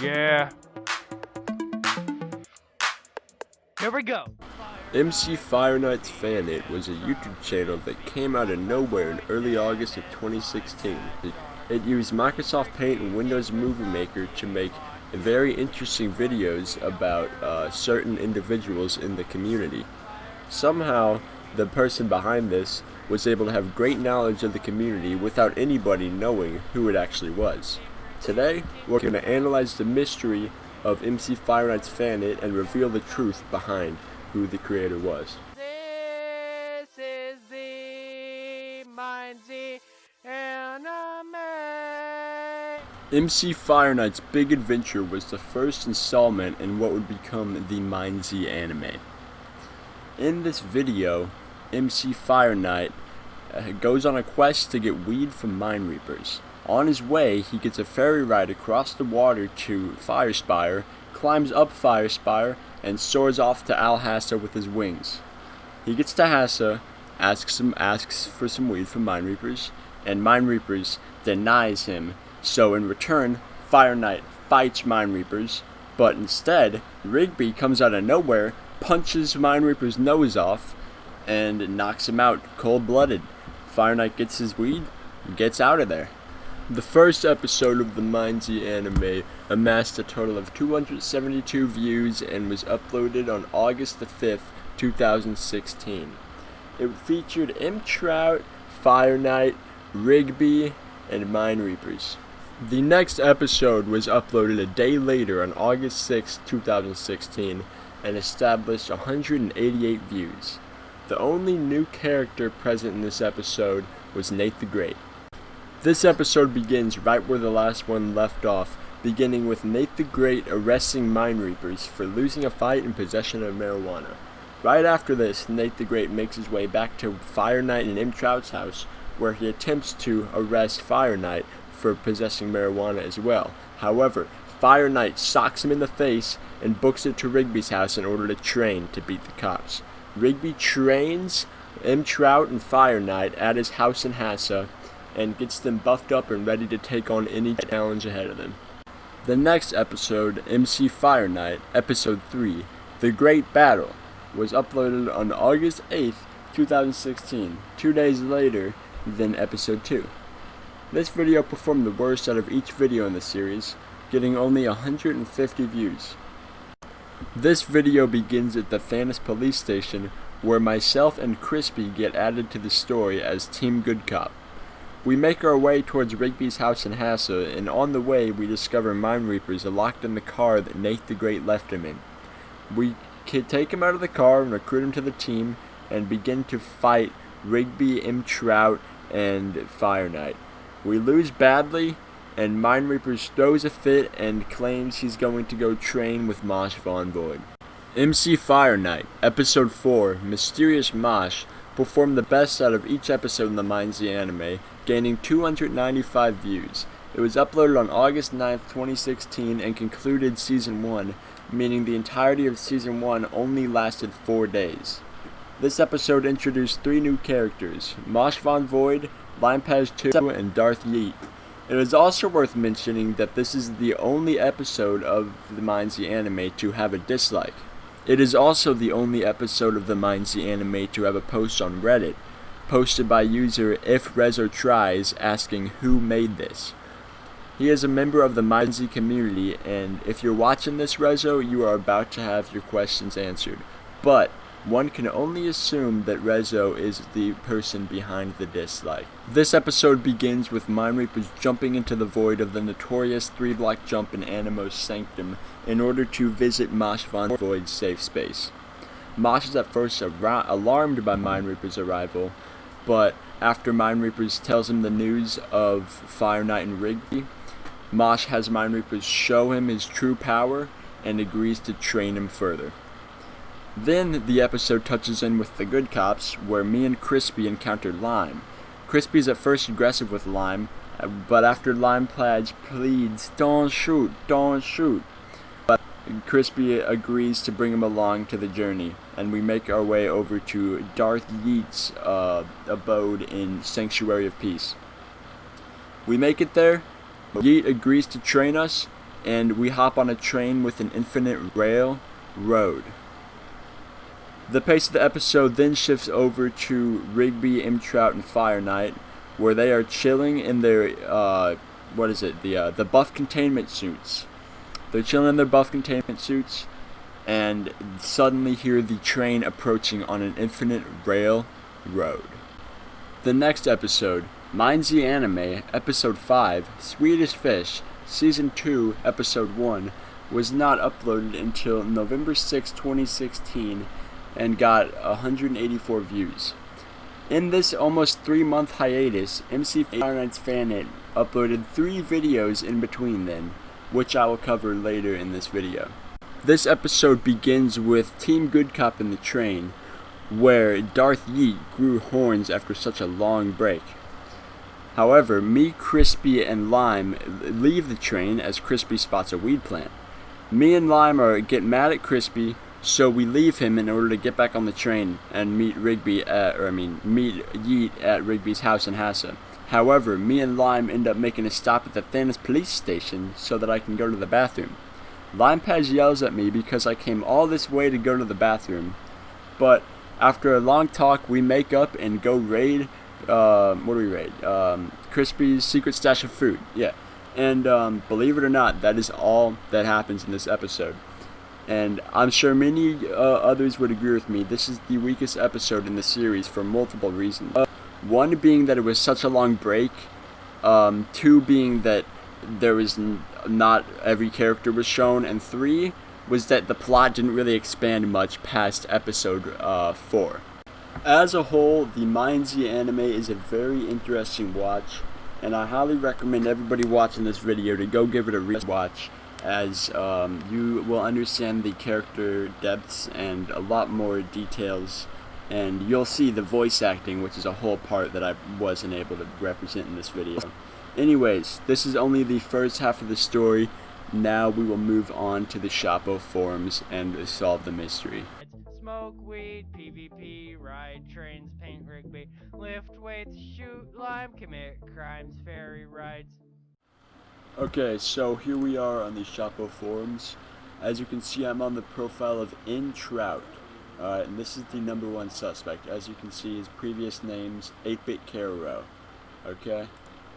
Yeah. Here we go. MC Fire Knight's Fanit was a YouTube channel that came out of nowhere in early August of 2016. It used Microsoft Paint and Windows Movie Maker to make very interesting videos about certain individuals in the community. Somehow, the person behind this was able to have great knowledge of the community without anybody knowing who it actually was. Today, we're going to analyze the mystery of MC Fire Knight's Fanit and reveal the truth behind who the creator was. This is the MineZ anime. MC Fire Knight's Big Adventure was the first installment in what would become the MineZ anime. In this video, MC Fire Knight goes on a quest to get weed from mine reapers. On his way, he gets a ferry ride across the water to Firespire, climbs up Firespire, and soars off to Alhassa with his wings. He gets to Hassa, asks for some weed from mine reapers, and mine reapers denies him. So in return, Fire Knight fights mine reapers, but instead, Rigby comes out of nowhere, punches mine reaper's nose off, and knocks him out cold-blooded. Fire Knight gets his weed and gets out of there. The first episode of the MineZ anime amassed a total of 272 views and was uploaded on August the 5th, 2016. It featured M. Trout, Fire Knight, Rigby, and Mine Reapers. The next episode was uploaded a day later on August 6, 2016, and established 188 views. The only new character present in this episode was Nate the Great. This episode begins right where the last one left off, beginning with Nate the Great arresting mine reapers for losing a fight in possession of marijuana. Right after this, Nate the Great makes his way back to Fire Knight and M. Trout's house, where he attempts to arrest Fire Knight for possessing marijuana as well. However, Fire Knight socks him in the face and books it to Rigby's house in order to train to beat the cops. Rigby trains M. Trout and Fire Knight at his house in Hassa and gets them buffed up and ready to take on any challenge ahead of them. The next episode, MC Fire Knight, Episode 3, The Great Battle, was uploaded on August 8th, 2016, 2 days later than Episode 2. This video performed the worst out of each video in the series, getting only 150 views. This video begins at the Thannus police station, where myself and Crispy get added to the story as Team Good Cop. We make our way towards Rigby's house in Hassa, and on the way we discover mine reapers locked in the car that Nate the Great left him in. We take him out of the car and recruit him to the team, and begin to fight Rigby, M. Trout, and Fire Knight. We lose badly, and Mine Reapers throws a fit and claims he's going to go train with Mosh Von Void. MC Fire Knight, Episode 4, Mysterious Mosh, performed the best out of each episode in the MineZ anime, gaining 295 views. It was uploaded on August 9th, 2016 and concluded Season 1, meaning the entirety of Season 1 only lasted 4 days. This episode introduced 3 new characters, Mosh Von Void, Limepage 2, and Darth Yeet. It is also worth mentioning that this is the only episode of the MineZ anime to have a dislike. It is also the only episode of the MineZ anime to have a post on Reddit, posted by user IfRezoTries asking who made this. He is a member of the MineZ community, and if you're watching this, Rezo, you are about to have your questions answered. But one can only assume that Rezo is the person behind the dislike. This episode begins with Mine Reapers jumping into the void of the notorious 3-block jump in Animo's Sanctum in order to visit Mosh Von Void's safe space. Mosh is at first alarmed by Mine Reapers' arrival, but after Mine Reapers tells him the news of Fire Knight and Rigby, Mosh has Mine Reapers show him his true power and agrees to train him further. Then the episode touches in with the Good Cops, where me and Crispy encounter Lime. Crispy's at first aggressive with Lime, but after Lime pleads, don't shoot, but Crispy agrees to bring him along to the journey, and we make our way over to Darth Yeet's abode in Sanctuary of Peace. We make it there, Yeet agrees to train us, and we hop on a train with an infinite railroad. The pace of the episode then shifts over to Rigby, M. Trout, and Fire Knight, where they are chilling in their the buff containment suits. They're chilling in their buff containment suits, and suddenly hear the train approaching on an infinite railroad. The next episode, MineZ Anime, Episode 5, Swedish Fish, Season 2, Episode 1, was not uploaded until November 6, 2016, and got 184 views. In this almost 3-month hiatus, MC Fire Knight's Fanit uploaded 3 videos in between then, which I will cover later in this video. This episode begins with Team Good Cop in the train, where Darth Yeet grew horns after such a long break. However, me, Crispy, and Lime leave the train as Crispy spots a weed plant. Me and Lime get mad at Crispy, so we leave him in order to get back on the train and meet Yeet at Rigby's house in Hassa. However, me and Lime end up making a stop at the Thannus police station so that I can go to the bathroom. Limepaz yells at me because I came all this way to go to the bathroom, but after a long talk, we make up and go raid, Crispy's secret stash of food, yeah. And believe it or not, that is all that happens in this episode. And I'm sure many others would agree with me, this is the weakest episode in the series for multiple reasons. One being that it was such a long break, 2 being that there was not every character was shown, and 3 was that the plot didn't really expand much past episode 4. As a whole, the MineZ anime is a very interesting watch, and I highly recommend everybody watching this video to go give it a watch, as you will understand the character depths and a lot more details, and you'll see the voice acting, which is a whole part that I wasn't able to represent in this video. Anyways, this is only the first half of the story. Now we will move on to the Shoppo forums and solve the mystery. Smoke weed, PvP, ride trains, paint Rigby, lift weights, shoot lime, commit crimes, ferry rides. Okay, so here we are on the Shoppo forums. As you can see, I'm on the profile of M. Trout. And this is the #1 suspect. As you can see, his previous name's 8-Bit Cararo. Okay?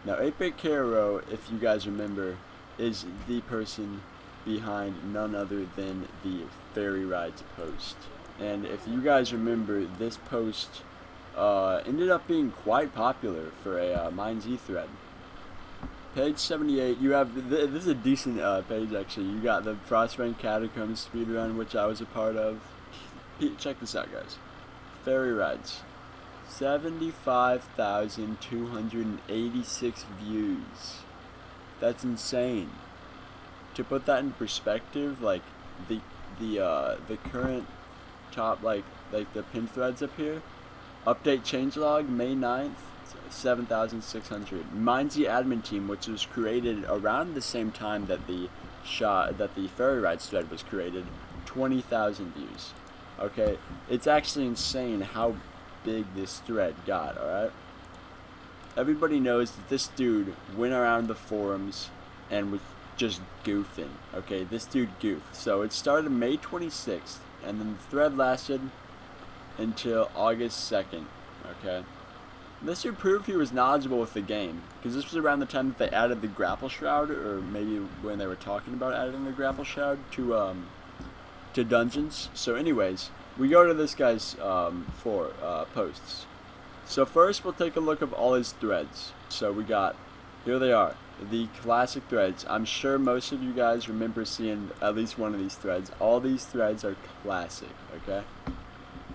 Now, 8-Bit Cararo, if you guys remember, is the person behind none other than the ferry rides post. And if you guys remember, this post ended up being quite popular for a MineZ thread. Page 78, you have, this is a decent page actually. You got the Frostbank Catacombs speedrun, which I was a part of. Check this out, guys. Ferry rides. 75,286 views. That's insane. To put that in perspective, like the current top like the pin threads up here, update changelog May 9th, 7,600. MineZ admin team, which was created around the same time that the ferry rides thread was created, 20,000 views. Okay, it's actually insane how big this thread got. All right. Everybody knows that this dude went around the forums and was just goofing. Okay, this dude goofed. So it started May 26th, and then the thread lasted until August 2nd. Okay, this dude proved he was knowledgeable with the game, because this was around the time that they added the grapple shroud, or maybe when they were talking about adding the grapple shroud to dungeons. So anyways, we go to this guy's posts. So first we'll take a look of all his threads. So we got, here they are, the classic threads. I'm sure most of you guys remember seeing at least one of these threads. All these threads are classic, okay?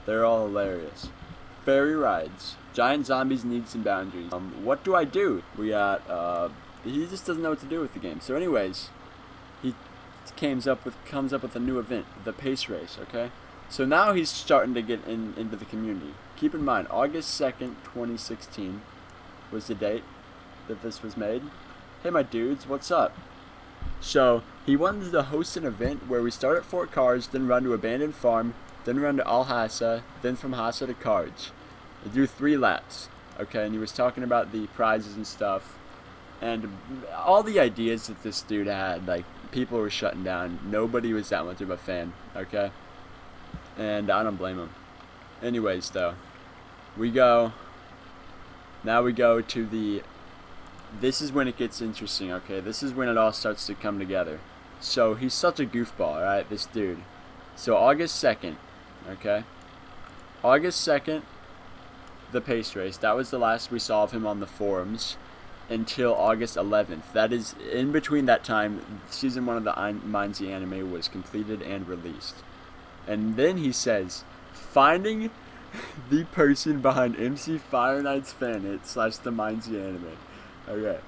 They're all hilarious. Ferry rides. Giant zombies need some boundaries. What do I do? We got, he just doesn't know what to do with the game. So anyways, he comes up with a new event, the pace race, okay? So now he's starting to get into the community. Keep in mind, August 2nd, 2016 was the date that this was made. Hey my dudes, what's up? So, he wanted to host an event where we start at Fort Cards, then run to Abandoned Farm, then run to Al-Hassa, then from Hassa to Cards. We do 3 laps, okay? And he was talking about the prizes and stuff, and all the ideas that this dude had, like, people were shutting down. Nobody was that much of a fan, okay? And I don't blame him. Anyways, though, now we go to the, this is when it gets interesting, okay? This is when it all starts to come together. So, he's such a goofball, alright, this dude. So, August 2nd, okay? August 2nd, the pace race. That was the last we saw of him on the forums until August 11th. That is, in between that time, Season 1 of the MineZ anime was completed and released. And then he says, finding the person behind MC Fire Knight's fanit / the MineZ anime. Okay.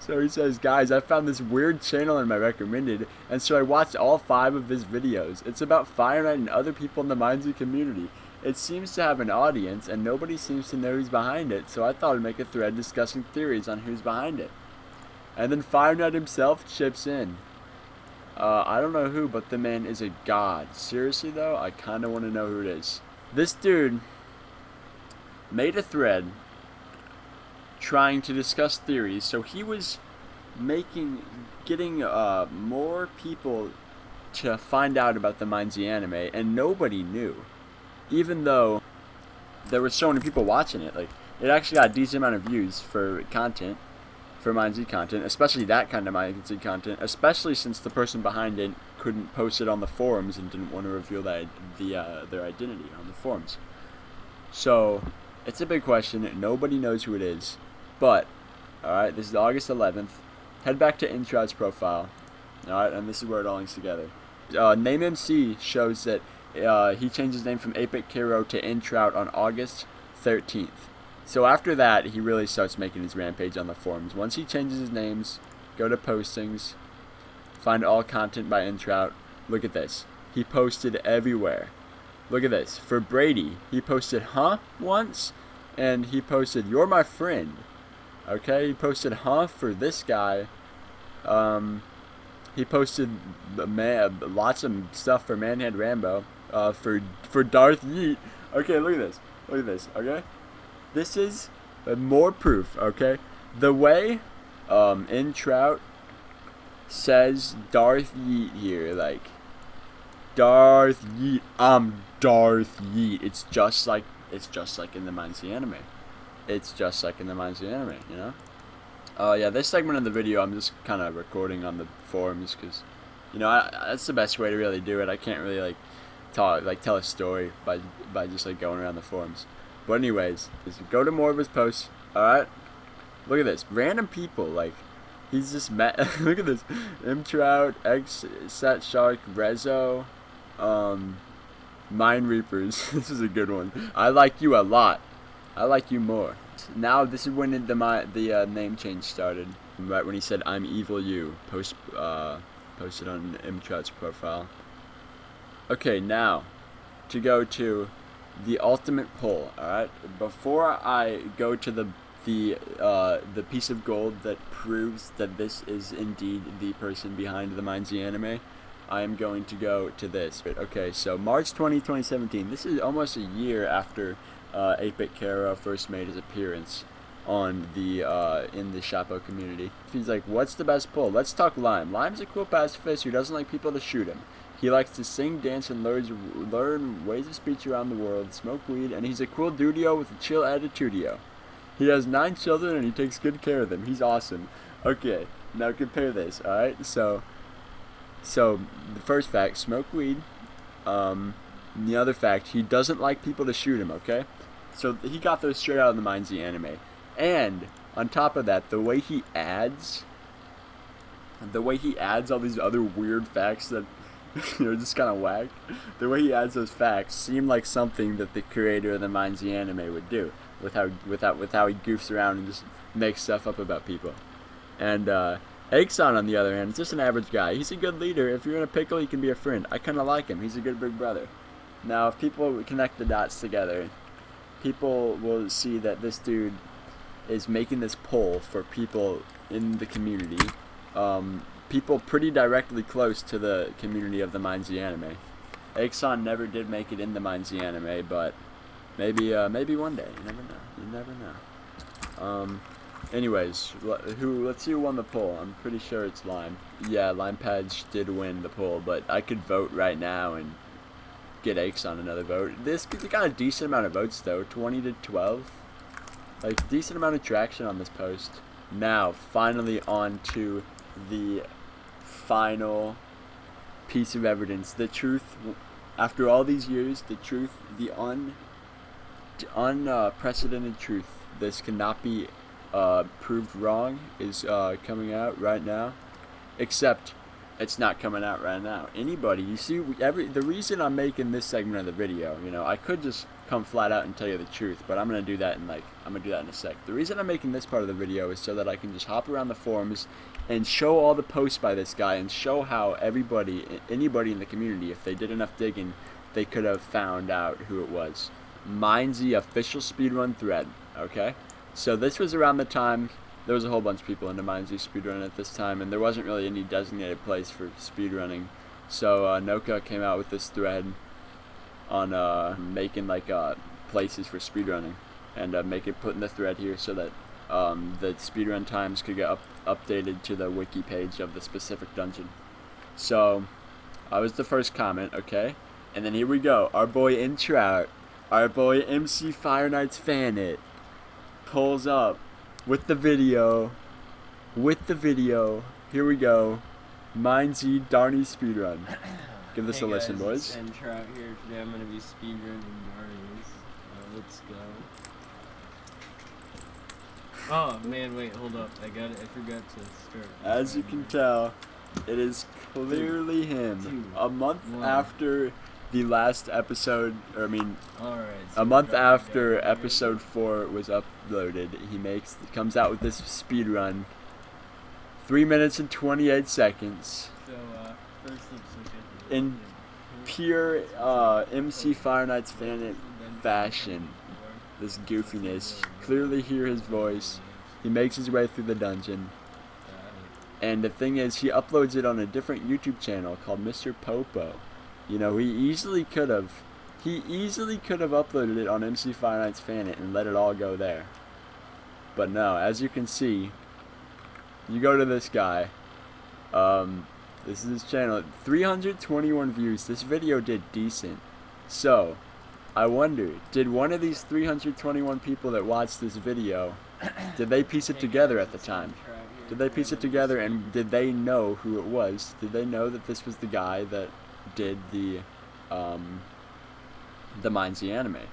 So he says, guys, I found this weird channel in my recommended, and so I watched all 5 of his videos. It's about Fire Knight and other people in the MineZ community. It seems to have an audience, and nobody seems to know who's behind it, so I thought I'd make a thread discussing theories on who's behind it. And then Fire Knight himself chips in. I don't know who, but the man is a god. Seriously, though, I kind of want to know who it is. This dude made a thread trying to discuss theories, so he was getting more people to find out about the MineZ anime, and nobody knew. Even though there were so many people watching it, like, it actually got a decent amount of views for content, for MineZ content, especially that kind of MineZ content, especially since the person behind it couldn't post it on the forums and didn't want to reveal their identity on the forums. So, it's a big question. Nobody knows who it is. But, alright, this is August 11th. Head back to Introut's profile. Alright, and this is where it all links together. Name MC shows that he changed his name from Apex Kero to Introut on August 13th. So after that, he really starts making his rampage on the forums. Once he changes his names, go to postings, find all content by Introut. Look at this. He posted everywhere. Look at this. For Brady, he posted huh once, and he posted you're my friend. Okay, he posted huh for this guy. He posted lots of stuff for Manhead Rambo. For Darth Yeet. Okay, look at this. Look at this. Okay, this is more proof. Okay, the way Introut says Darth Yeet here, like Darth Yeet. I'm Darth Yeet. It's just like in the MineZ anime. It's just like in the MineZ anime, you know? Yeah, this segment of the video I'm just kind of recording on the forums because, you know, that's the best way to really do it. I can't really tell a story by just like going around the forums. But anyways, just go to more of his posts. All right, look at this. Random people, like he's just met. Look at this. Mtrout, X Set Shark, Rezo, Mind Reapers. This is a good one. I like you a lot. I like you more. Now this is when the name change started. Right when he said I'm evil you. Posted on Mtrout's profile. Okay, now to go to the ultimate poll. All right. Before I go to the piece of gold that proves that this is indeed the person behind the MineZ anime, I am going to go to this. Okay, so March 2017. This is almost a year after Apex Kero first made his appearance on the in the Chapo community. He's like, what's the best pull? Let's talk Lime. Lime's a cool pacifist who doesn't like people to shoot him. He likes to sing, dance, and learn ways of speech around the world, smoke weed, and he's a cool dudio with a chill attitudio. He has 9 children and he takes good care of them. He's awesome. Okay, now compare this, alright? So the first fact, smoke weed. The other fact, he doesn't like people to shoot him, okay? So he got those straight out of the MineZ anime. And on top of that, the way he adds all these other weird facts that just kind of whack. The way he adds those facts seem like something that the creator of the MineZ anime would do, with how he goofs around and just makes stuff up about people. And Axon, on the other hand, is just an average guy. He's a good leader. If you're in a pickle, he can be a friend. I kind of like him. He's a good big brother. Now, if people connect the dots together, people will see that this dude is making this poll for people in the community. People pretty directly close to the community of the MineZ anime. Axon never did make it in the MineZ anime, but maybe one day. You never know. Anyways, let's see who won the poll. I'm pretty sure it's Lime. Yeah, Lime Patch did win the poll, but I could vote right now and get Aches on another vote. This got a decent amount of votes though, 20 to 12. Like, decent amount of traction on this post. Now, finally on to the final piece of evidence. The truth, after all these years, the truth, the unprecedented truth, this cannot be proved wrong, is coming out right now. Except it's not coming out right now. Anybody, you see, the reason I'm making this segment of the video, you know, I could just come flat out and tell you the truth, but I'm gonna do that in a sec. The reason I'm making this part of the video is so that I can just hop around the forums and show all the posts by this guy and show how anybody in the community, if they did enough digging, they could have found out who it was. MineZ official speedrun thread. Okay, so this was around the time. There was a whole bunch of people into MineZ speedrunning at this time, and there wasn't really any designated place for speedrunning. So Noka came out with this thread on making places for speedrunning, and putting the thread here so that the speedrun times could get updated to the wiki page of the specific dungeon. So I was the first comment, okay, and then here we go. Our boy Introut, our boy MC Fire Knight's Fanit pulls up with the video. Here we go. MineZ Darny speedrun. Give this a listen, boys. And Trout here today. I'm gonna be speedrunning Darnies. Let's go. Oh man, wait, hold up. I forgot to start. As you can tell, it is clearly him. A month after the last episode, or I mean, a month after episode 4 was uploaded, he comes out with this speed run. 3 minutes and 28 seconds. So first in pure MC Fire Knight's Fanit fashion. This goofiness. Clearly hear his voice. He makes his way through the dungeon. And the thing is, he uploads it on a different YouTube channel called Mr. Popo. You know, he easily could have uploaded it on MC Fire Knight's Fanit and let it all go there. But no, as you can see, you go to this guy. This is his channel. 321 views. This video did decent. So, I wonder, did one of these 321 people that watched this video, did they piece it together at the time? Did they piece it together, and did they know who it was? Did they know that this was the guy that did the MineZ anime?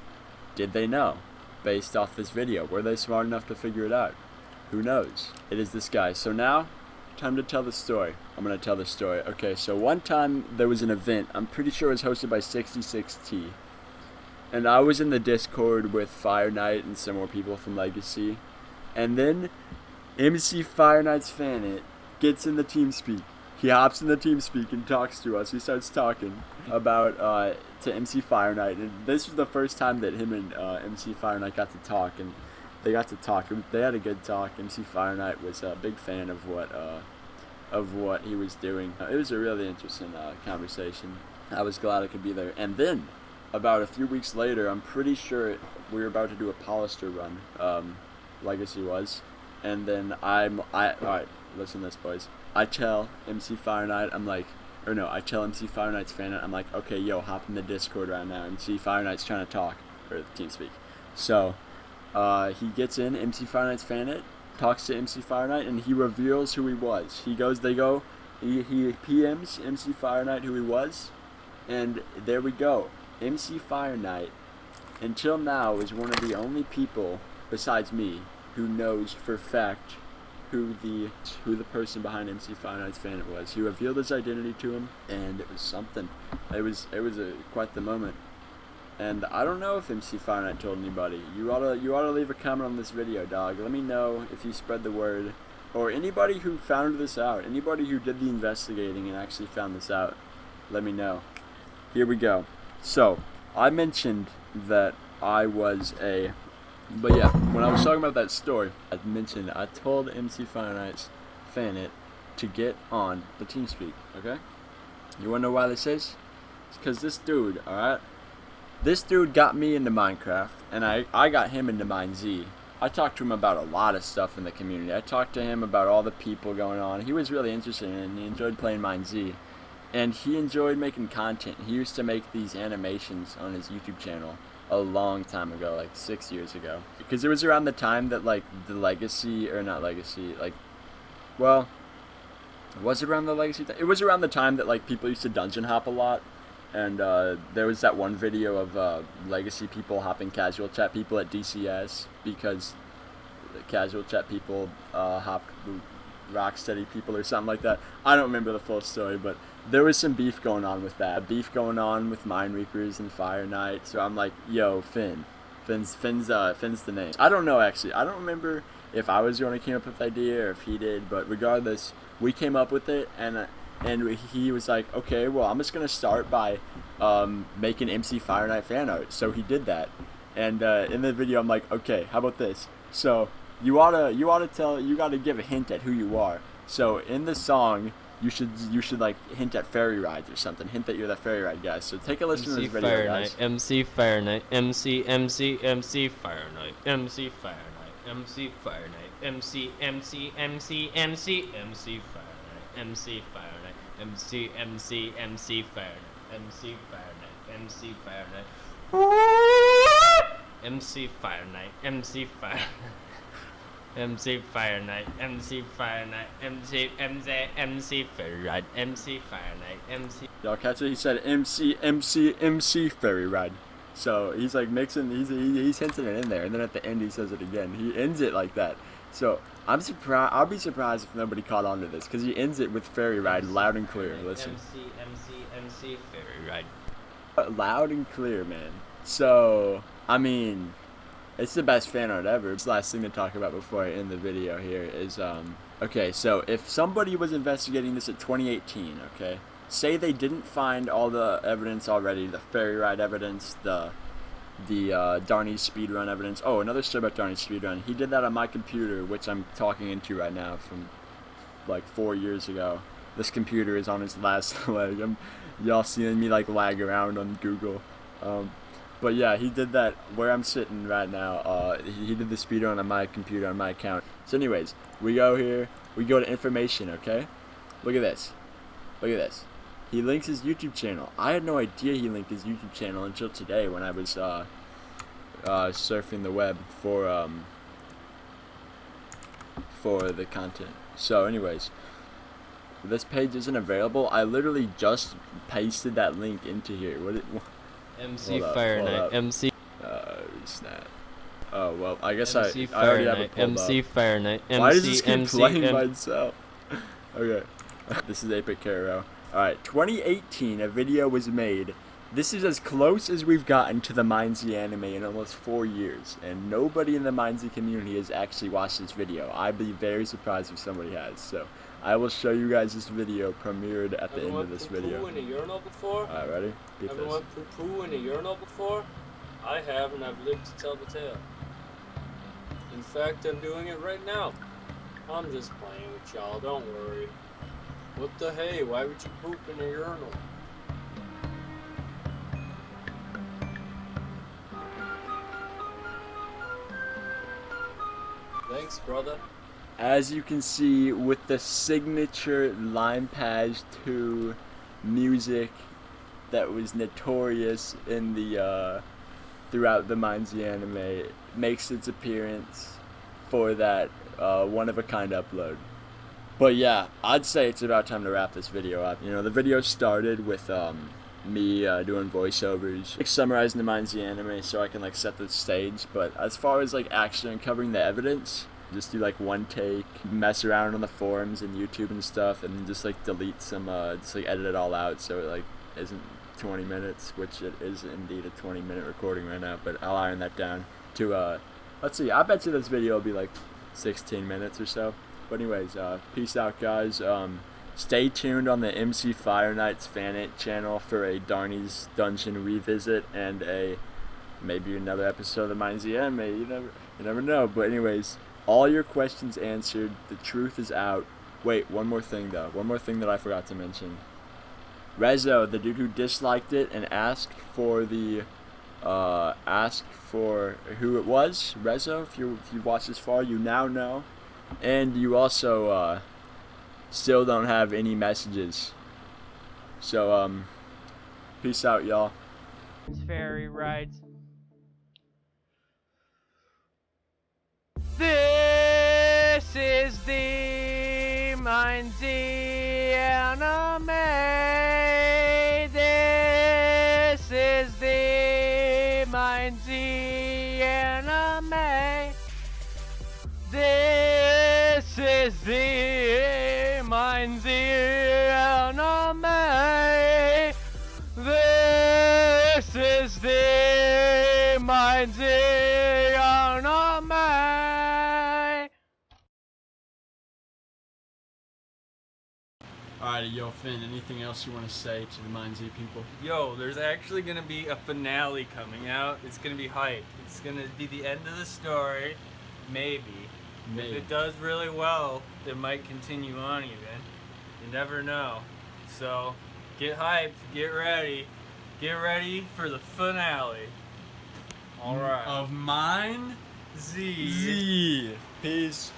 Did they know based off this video? Were they smart enough to figure it out? Who knows? It is this guy. So now, time to tell the story. I'm gonna tell the story. Okay, so one time there was an event. I'm pretty sure it was hosted by 66T. And I was in the Discord with Fire Knight and some more people from Legacy. And then MC Fire Knight's Fanit gets in the TeamSpeak. He hops in the TeamSpeak and talks to us. He starts talking about to MC Fire Knight. And this was the first time that him and MC Fire Knight got to talk. And they got to talk. They had a good talk. MC Fire Knight was a big fan of what he was doing. It was a really interesting conversation. I was glad I could be there. And then, about a few weeks later, I'm pretty sure we were about to do a Polister run, Legacy was, and then alright, listen to this, boys. I tell MC Fire Knight, I tell MC Fire Knight's Fanit, I'm like, okay, yo, hop in the Discord right now. MC Fire Knight's trying to talk, or TeamSpeak. So, he gets in, MC Fire Knight's Fanit, talks to MC Fire Knight, and he reveals who he was. He PMs MC Fire Knight who he was, and there we go. MC Fire Knight, until now, is one of the only people, besides me, who knows for a fact who the person behind MC Fire Knight's Fanit was. He revealed his identity to him, and it was something. It was quite the moment. And I don't know if MC Fire Knight told anybody. You ought to leave a comment on this video, dog. Let me know if you spread the word, or anybody who found this out, anybody who did the investigating and actually found this out. Let me know. Here we go. So, I mentioned that I was but yeah, when I was talking about that story, I told MC Fire Knight's Fanit to get on the TeamSpeak, okay? You wanna know why this is? It's because this dude, alright? This dude got me into Minecraft, and I got him into MineZ. I talked to him about a lot of stuff in the community. I talked to him about all the people going on. He was really interested in it, and he enjoyed playing MineZ. And he enjoyed making content. He used to make these animations on his YouTube channel a long time ago, like 6 years ago. Because it was around the time that, like, the Legacy, or not Legacy, like, well, was it around the Legacy? It was around the time that, like, people used to dungeon hop a lot. And there was that one video of Legacy people hopping casual chat people at DCS because the casual chat people hopped Rocksteady people or something like that. I don't remember the full story, but there was some beef going on with that. Beef going on with Mind Reapers and Fire Knight. So I'm like, yo, Finn's the name. I don't know, actually. I don't remember if I was the one who came up with the idea or if he did, but regardless, we came up with it, and he was like, okay, well, I'm just gonna start by making MC Fire Knight fan art. So he did that, and in the video, I'm like, okay, how about this? So you gotta give a hint at who you are. So in the song, you should like hint at ferry rides or something. Hint that you're the ferry ride guy. So take a listen to this video, guys. MC Fire Knight, MC Fire Knight, MC Fire Knight, MC Fire Knight, MC Fire Knight, MC Fire Knight, MC Fire Knight, MC Fire Knight, MC Fire Knight, MC Fire Knight, MC Fire Knight, MC Fire Knight, MC Fire Knight, MC Fire Knight, MC Ferry Ride, MC Fire Knight, MC. Y'all catch it? He said MC Ferry Ride. So he's like mixing, he's hinting it in there, and then at the end he says it again. He ends it like that. So I'm surprised. I'll be surprised if nobody caught on to this, because he ends it with Ferry Ride loud and clear. Listen. MC Ferry Ride. Loud and clear, man. So I mean, it's the best fan art ever. It's the last thing to talk about before I end the video here is, okay, so if somebody was investigating this at 2018, okay, say they didn't find all the evidence already, the ferry ride evidence, the Darnie's speedrun evidence. Oh, another story about Darnie's speedrun. He did that on my computer, which I'm talking into right now from like 4 years ago. This computer is on its last leg. Y'all seeing me like lag around on Google. But yeah, he did that where I'm sitting right now. He did the speedrun on my computer, on my account. So anyways, we go here, we go to information, okay? Look at this. Look at this. He links his YouTube channel. I had no idea he linked his YouTube channel until today when I was surfing the web for the content. So anyways, this page isn't available. I literally just pasted that link into here. MC Fire Knight, MC. Snap. Oh well, I guess MC I already Fire have it Knight, pulled MC up. Fire Knight, MC. Why does this keep MC, playing by itself? Okay, this is Epic Caro. All right, 2018, a video was made. This is as close as we've gotten to the MineZ anime in almost 4 years, and nobody in the MineZ community has actually watched this video. I'd be very surprised if somebody has. So I will show you guys this video premiered at the end of this video. Ever went poo-poo in a urinal before? Alright, ready? Beat Ever this. went poo-poo in a urinal before? I have, and I've lived to tell the tale. In fact, I'm doing it right now. I'm just playing with y'all, don't worry. What the hey, why would you poop in a urinal? Thanks, brother. As you can see, with the signature Limepage 2 music that was notorious in the throughout the MineZ anime, it makes its appearance for that one-of-a-kind upload. But yeah, I'd say it's about time to wrap this video up. You know, the video started with me doing voiceovers, like summarizing the MineZ anime so I can like set the stage. But as far as like actually uncovering the evidence, just do like one take, mess around on the forums and YouTube and stuff, and just like delete some, just like edit it all out so it like isn't 20 minutes, which it is indeed a 20-minute recording right now. But I'll iron that down to let's see. I bet you this video will be like 16 minutes or so. But anyways, peace out, guys. Stay tuned on the MC Fire Knight's fan channel for a Darnie's Dungeon revisit and maybe another episode of the MineZ anime. You never know. But anyways, all your questions answered. The truth is out. Wait, one more thing though. One more thing that I forgot to mention. Rezo, the dude who disliked it and asked for the ask for who it was. Rezo, if you watched this far, you now know. And you also still don't have any messages. So peace out, y'all. Fairy rides. This is the MineZ anime. This is the MineZ anime. This is the MineZ anime. This is the MineZ anime. Alrighty, yo, Finn, anything else you want to say to the MineZ people? Yo, there's actually gonna be a finale coming out. It's gonna be hype. It's gonna be the end of the story. Maybe. If it does really well, it might continue on even. You never know. So, get hyped, get ready. Get ready for the finale. Alright. Of MineZ. Peace.